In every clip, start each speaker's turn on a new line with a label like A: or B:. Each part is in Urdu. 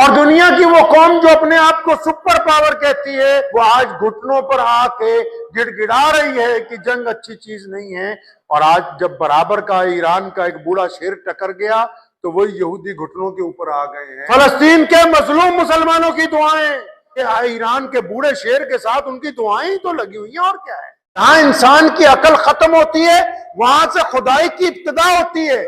A: اور دنیا کی وہ قوم جو اپنے آپ کو سپر پاور کہتی ہے، وہ آج گھٹنوں پر آ کے گڑ گڑا رہی ہے کہ جنگ اچھی چیز نہیں ہے۔ اور آج جب برابر کا ایران کا ایک بوڑھا شیر ٹکر گیا تو وہی یہودی گھٹنوں کے اوپر آ گئے ہیں۔ فلسطین کے مظلوم مسلمانوں کی دعائیں ایران کے بوڑھے شیر کے ساتھ ان کی دعائیں تو لگی ہوئی ہیں، اور کیا ہے؟ جہاں انسان کی عقل ختم ہوتی ہے وہاں سے خدائی کی ابتدا ہوتی ہے۔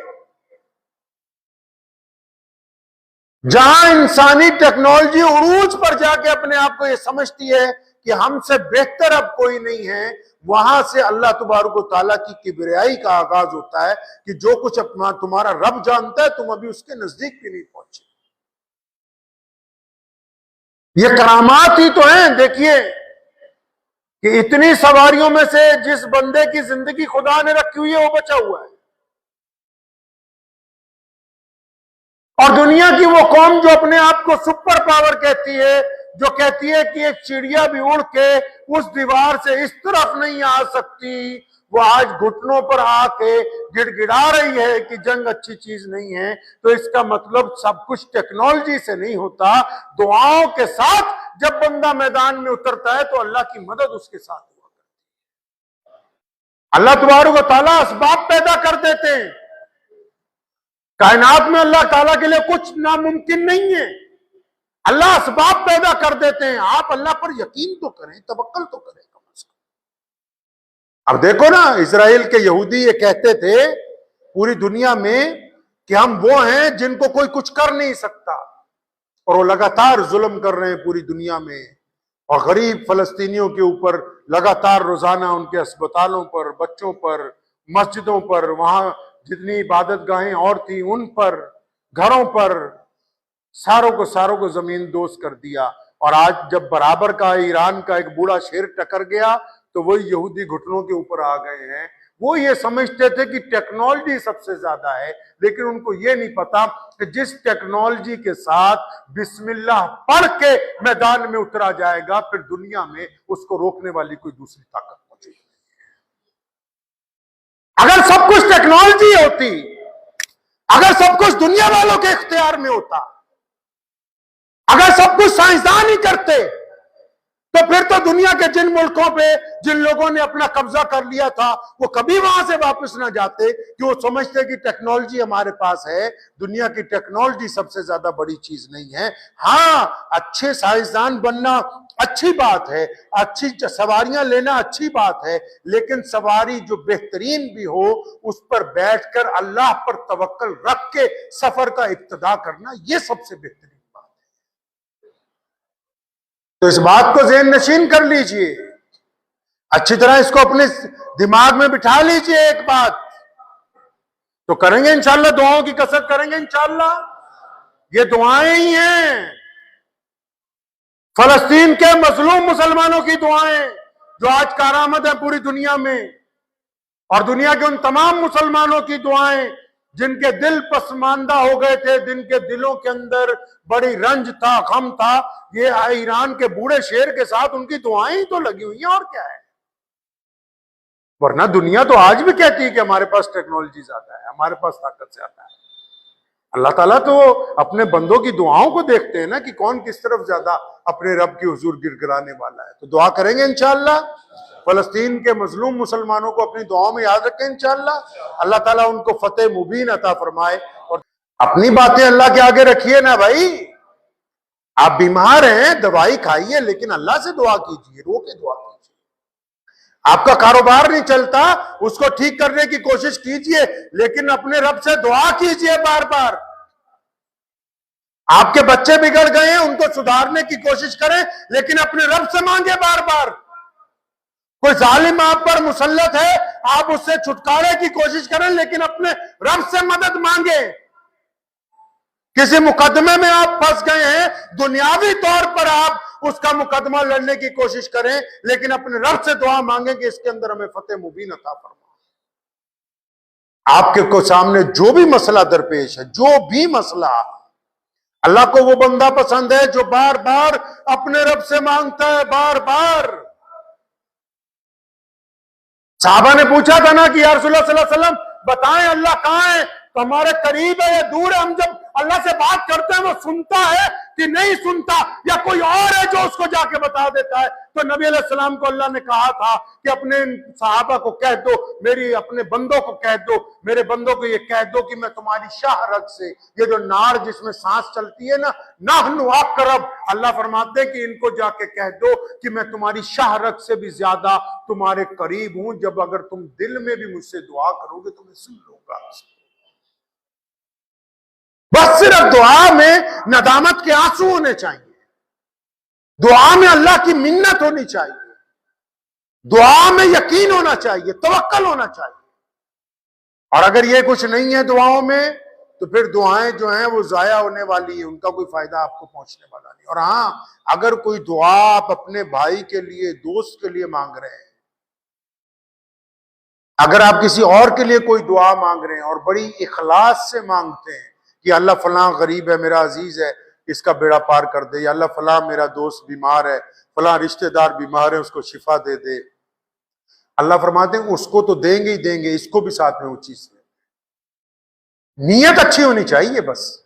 A: جہاں انسانی ٹیکنالوجی عروج پر جا کے اپنے آپ کو یہ سمجھتی ہے کہ ہم سے بہتر اب کوئی نہیں ہے، وہاں سے اللہ تبارک و تعالیٰ کی کبریائی کا آغاز ہوتا ہے کہ جو کچھ تمہارا رب جانتا ہے تم ابھی اس کے نزدیک بھی نہیں پہنچے۔ یہ کرامات ہی تو ہیں۔ دیکھیے کہ اتنی سواریوں میں سے جس بندے کی زندگی خدا نے رکھی ہوئی ہے وہ بچا ہوا ہے، اور دنیا کی وہ قوم جو اپنے آپ کو سپر پاور کہتی ہے، جو کہتی ہے کہ ایک چڑیا بھی اڑ کے اس دیوار سے اس طرف نہیں آ سکتی، وہ آج گھٹنوں پر آ کے گڑ گڑا رہی ہے کہ جنگ اچھی چیز نہیں ہے۔ تو اس کا مطلب سب کچھ ٹیکنالوجی سے نہیں ہوتا، دعاؤں کے ساتھ جب بندہ میدان میں اترتا ہے تو اللہ کی مدد اس کے ساتھ ہوا کرتی ہے۔ اللہ تبارک و تعالیٰ اسباب پیدا کر دیتے ہیں۔ کائنات میں اللہ تعالیٰ کے لیے کچھ ناممکن نہیں ہے، اللہ اسباب پیدا کر دیتے ہیں۔ آپ اللہ پر یقین تو کریں، توکل تو کریں کم از کم۔ اب دیکھو نا، اسرائیل کے یہودی یہ کہتے تھے پوری دنیا میں کہ ہم وہ ہیں جن کو کوئی کچھ کر نہیں سکتا، اور وہ لگاتار ظلم کر رہے ہیں پوری دنیا میں، اور غریب فلسطینیوں کے اوپر لگاتار روزانہ ان کے اسپتالوں پر، بچوں پر، مسجدوں پر، وہاں جتنی عبادت گاہیں اور تھیں ان پر، گھروں پر، ساروں کو زمین دوز کر دیا۔ اور آج جب برابر کا ایران کا ایک بوڑھا شیر ٹکر گیا تو وہی یہودی گھٹنوں کے اوپر آ گئے ہیں۔ وہ یہ سمجھتے تھے کہ ٹیکنالوجی سب سے زیادہ ہے، لیکن ان کو یہ نہیں پتا کہ جس ٹیکنالوجی کے ساتھ بسم اللہ پڑھ کے میدان میں اترا جائے گا پھر دنیا میں اس کو روکنے والی کوئی دوسری طاقت موجود نہیں۔ اگر سب کچھ ٹیکنالوجی ہوتی، اگر سب کچھ دنیا والوں کے اختیار میں ہوتا، اگر سب کچھ سائنسدان ہی کرتے، تو پھر تو دنیا کے جن ملکوں پہ جن لوگوں نے اپنا قبضہ کر لیا تھا وہ کبھی وہاں سے واپس نہ جاتے، کہ وہ سمجھتے کہ ٹیکنالوجی ہمارے پاس ہے۔ دنیا کی ٹیکنالوجی سب سے زیادہ بڑی چیز نہیں ہے۔ ہاں، اچھے سائنسدان بننا اچھی بات ہے، اچھی سواریاں لینا اچھی بات ہے، لیکن سواری جو بہترین بھی ہو اس پر بیٹھ کر اللہ پر توکل رکھ کے سفر کا ابتدا کرنا، یہ سب سے بہترین۔ تو اس بات کو ذہن نشین کر لیجئے، اچھی طرح اس کو اپنے دماغ میں بٹھا لیجئے۔ ایک بات تو کریں گے انشاءاللہ، دعاؤں کی کثرت کریں گے انشاءاللہ۔ یہ دعائیں ہی ہیں، فلسطین کے مظلوم مسلمانوں کی دعائیں جو آج کارآمد ہیں پوری دنیا میں، اور دنیا کے ان تمام مسلمانوں کی دعائیں جن کے دل پسماندہ ہو گئے تھے، جن کے دلوں کے اندر بڑی رنج تھا، غم تھا، یہ ایران کے بوڑھے شیر کے ساتھ ان کی دعائیں تو لگی ہوئی ہیں، اور کیا ہے؟ ورنہ دنیا تو آج بھی کہتی ہے کہ ہمارے پاس ٹیکنالوجی زیادہ ہے، ہمارے پاس طاقت زیادہ ہے۔ اللہ تعالیٰ تو اپنے بندوں کی دعاؤں کو دیکھتے ہیں نا کہ کون کس طرف زیادہ اپنے رب کی حضور گر گرانے والا ہے۔ تو دعا کریں گے انشاءاللہ، فلسطین کے مظلوم مسلمانوں کو اپنی دعاؤں میں یاد رکھیں انشاءاللہ، اللہ تعالیٰ ان کو فتح مبین عطا فرمائے۔ اور اپنی باتیں اللہ کے آگے رکھیے نا بھائی، آپ بیمار ہیں دوائی کھائیے، لیکن اللہ سے دعا کیجیے، رو کے دعا کیجیے۔ آپ کا کاروبار نہیں چلتا، اس کو ٹھیک کرنے کی کوشش کیجیے، لیکن اپنے رب سے دعا کیجیے بار بار۔ آپ کے بچے بگڑ گئے ہیں، ان کو سدھارنے کی کوشش کریں، لیکن اپنے رب سے مانگے بار بار۔ کوئی ظالم آپ پر مسلط ہے، آپ اس سے چھٹکارے کی کوشش کریں، لیکن اپنے رب سے مدد مانگے۔ کسی مقدمے میں آپ پھنس گئے ہیں، دنیاوی طور پر آپ اس کا مقدمہ لڑنے کی کوشش کریں، لیکن اپنے رب سے دعا مانگیں کہ اس کے اندر ہمیں فتح مبین عطا فرما۔ آپ کے سامنے جو بھی مسئلہ درپیش ہے، جو بھی مسئلہ، اللہ کو وہ بندہ پسند ہے جو بار بار اپنے رب سے مانگتا ہے، بار بار۔ صحابہ نے پوچھا تھا نا کہ یا رسول اللہ صلی اللہ علیہ وسلم بتائیں اللہ کہاں ہے، تو ہمارے قریب ہے یا دور ہے؟ ہم جب اللہ سے بات کرتے ہیں وہ سنتا ہے کہ نہیں سنتا، یا کوئی اور ہے جو اس کو جا کے بتا دیتا ہے؟ تو نبی علیہ السلام کو اللہ نے کہا تھا کہ اپنے صحابہ کو کہہ دو، اپنے بندوں کو کہہ دو، میرے بندوں کو یہ کہہ دو کہ میں تمہاری شاہ رگ سے، یہ جو نار جس میں سانس چلتی ہے نا، نحن اقرب، اللہ فرماتے ہیں کہ ان کو جا کے کہہ دو کہ میں تمہاری شاہ رگ سے بھی زیادہ تمہارے قریب ہوں، جب اگر تم دل میں بھی مجھ سے دعا کرو گے تو میں سن لوں گا۔ بس صرف دعا میں ندامت کے آنسو ہونے چاہیے، دعا میں اللہ کی منت ہونی چاہیے، دعا میں یقین ہونا چاہیے، توکل ہونا چاہیے۔ اور اگر یہ کچھ نہیں ہے دعاؤں میں تو پھر دعائیں جو ہیں وہ ضائع ہونے والی ہیں، ان کا کوئی فائدہ آپ کو پہنچنے والا نہیں۔ اور ہاں، اگر کوئی دعا آپ اپنے بھائی کے لیے، دوست کے لیے مانگ رہے ہیں، اگر آپ کسی اور کے لیے کوئی دعا مانگ رہے ہیں اور بڑی اخلاص سے مانگتے ہیں کہ اللہ فلاں غریب ہے، میرا عزیز ہے، اس کا بیڑا پار کر دے، یا اللہ فلاں میرا دوست بیمار ہے، فلاں رشتہ دار بیمار ہے، اس کو شفا دے دے، اللہ فرماتے ہیں اس کو تو دیں گے ہی دیں گے، اس کو بھی ساتھ میں وہ چیز دیں گے۔ نیت اچھی ہونی چاہیے بس۔